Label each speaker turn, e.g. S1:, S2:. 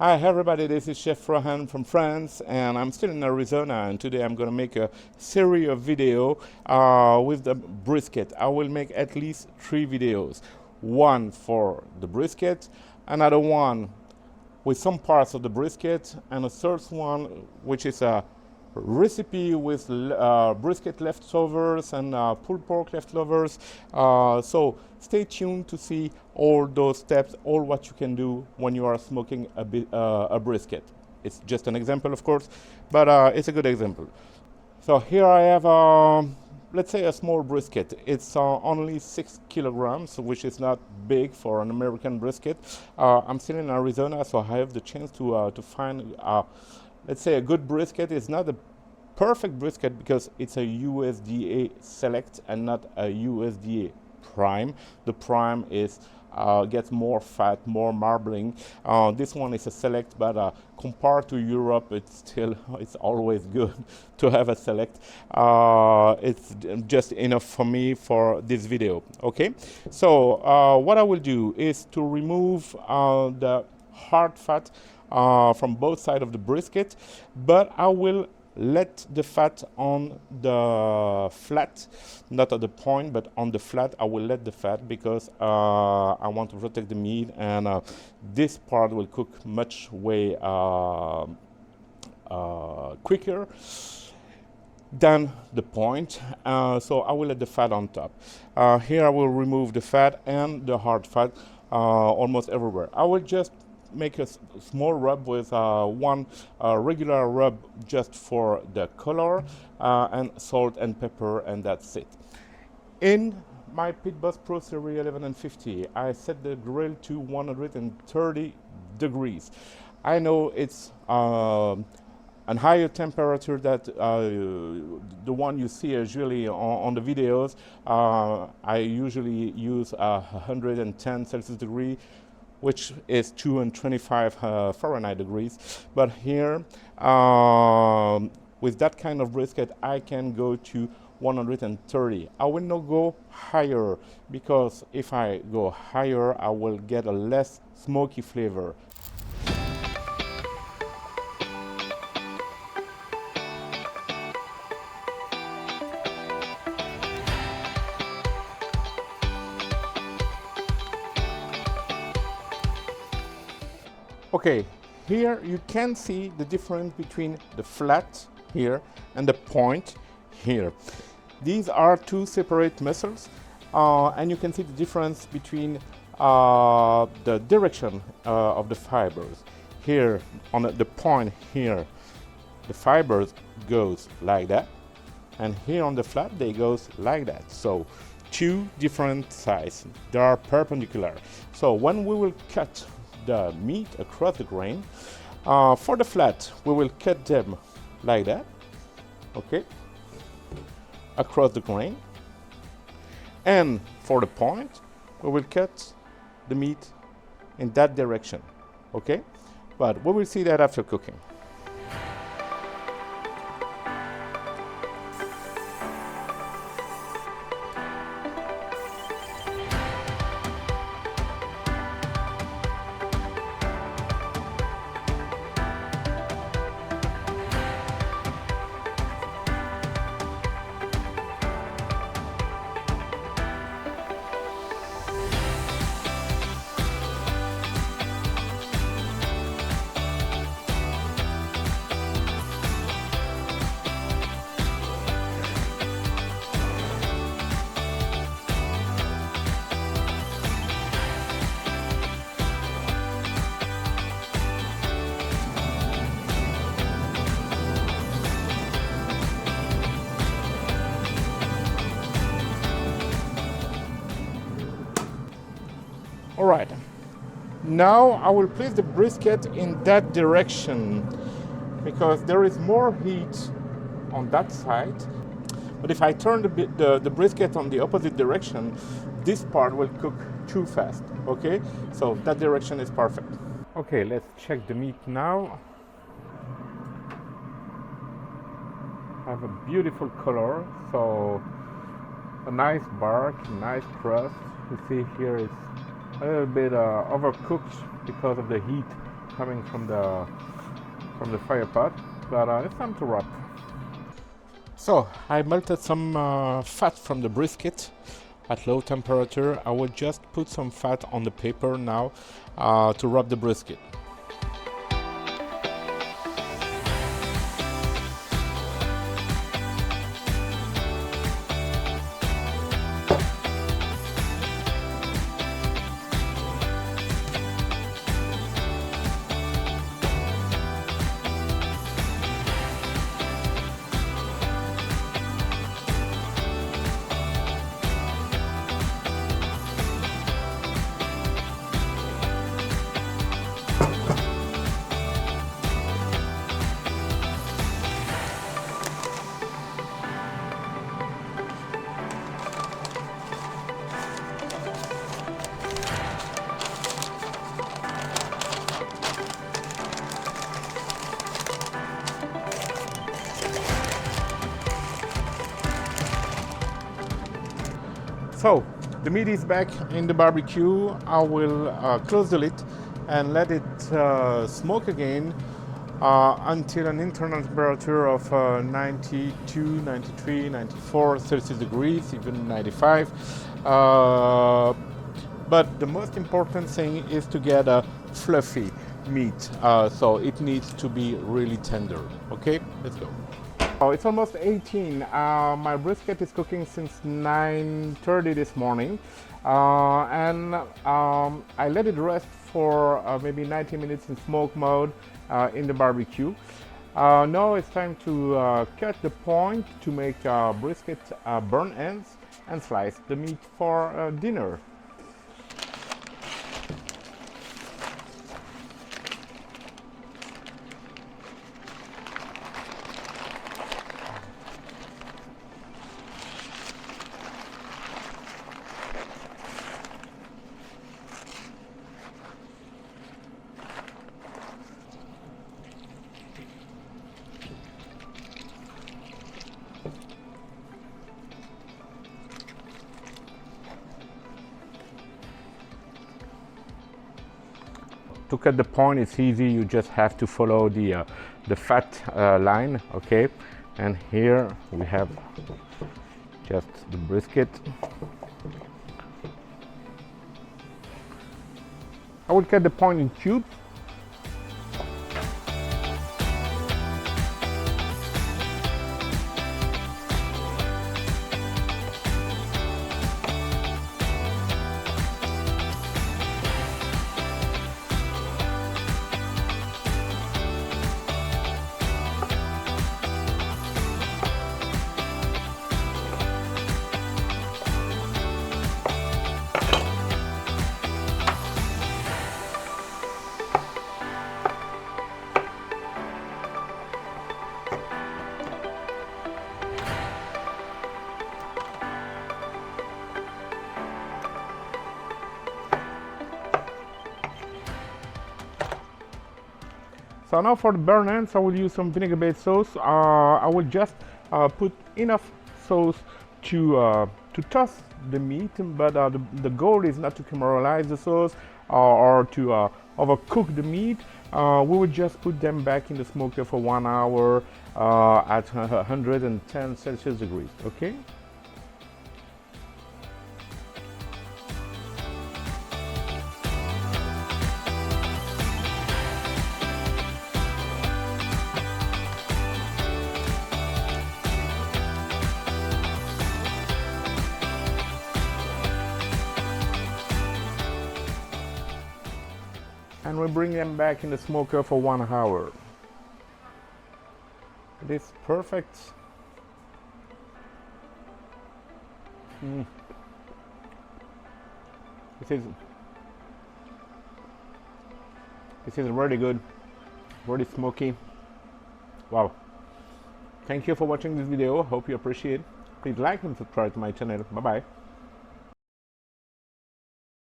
S1: Hi everybody, this is Chef Rohan from France and I'm still in Arizona, and today I'm going to make a series of video with the brisket. I will make at least 3 videos. One for the brisket, another one with some parts of the brisket, and a third one which is a recipe with brisket leftovers and pulled pork leftovers. So stay tuned to see all those steps, all what you can do when you are smoking a brisket. It's just an example, of course, but it's a good example. So here I have, let's say, a small brisket. It's only 6 kilograms, which is not big for an American brisket. I'm still in Arizona, so I have the chance to find, let's say, a good brisket. It's not a perfect brisket because it's a USDA Select and not a USDA Prime. The Prime is gets more fat, more marbling. This one is a Select, but compared to Europe, it's always good to have a Select. It's just enough for me for this video. Okay, so what I will do is to remove the hard fat from both sides of the brisket, but I will let the fat on the flat, not at the point, but on the flat. I will let the fat because I want to protect the meat, and this part will cook much way quicker than the point. So I will let the fat on top. Here I will remove the fat and the hard fat almost everywhere. I will just make a small rub with one regular rub just for the color, and salt and pepper, and that's it. In my Pit Boss Pro Series 11 and 50, I set the grill to 130 degrees. I know it's a higher temperature that the one you see usually on the videos. I usually use 110 Celsius degree, which is 225 Fahrenheit degrees. But here, with that kind of brisket, I can go to 130. I will not go higher, because if I go higher, I will get a less smoky flavor. Okay, here you can see the difference between the flat here and the point here. These are two separate muscles, and you can see the difference between the direction of the fibers. Here on the point here, the fibers goes like that, and here on the flat they goes like that. So two different sides, they are perpendicular. So when we will cut the meat across the grain, for the flat we will cut them like that, okay, across the grain, and for the point we will cut the meat in that direction, okay, but we will see that after cooking. All right, now I will place the brisket in that direction because there is more heat on that side. But if I turn the brisket on the opposite direction, this part will cook too fast, okay? So that direction is perfect. Okay, let's check the meat now. I have a beautiful color, so a nice bark, nice crust. You see here is a little bit overcooked because of the heat coming from the fire pot, but it's time to wrap. So I melted some fat from the brisket at low temperature. I will just put some fat on the paper now to wrap the brisket. So the meat is back in the barbecue. I will close the lid and let it smoke again until an internal temperature of 92, 93, 94 Celsius degrees, even 95. But the most important thing is to get a fluffy meat, so it needs to be really tender. Okay, let's go. Oh, it's almost 18. My brisket is cooking since 9:30 this morning, and I let it rest for maybe 90 minutes in smoke mode in the barbecue. Now it's time to cut the point to make brisket burn ends and slice the meat for dinner. To cut the point, it's easy. You just have to follow the fat line, okay? And here we have just the brisket. I would cut the point in cubes. So now for the burn ends, I will use some vinegar-based sauce. I will just put enough sauce to toss the meat, but the goal is not to caramelize the sauce or to overcook the meat. We would just put them back in the smoker for 1 hour at 110 Celsius degrees, okay? And we bring them back in the smoker for 1 hour. It is perfect. This is really good, really smoky. Wow. Thank you for watching this video. Hope you appreciate it. Please like and subscribe to my channel. Bye bye.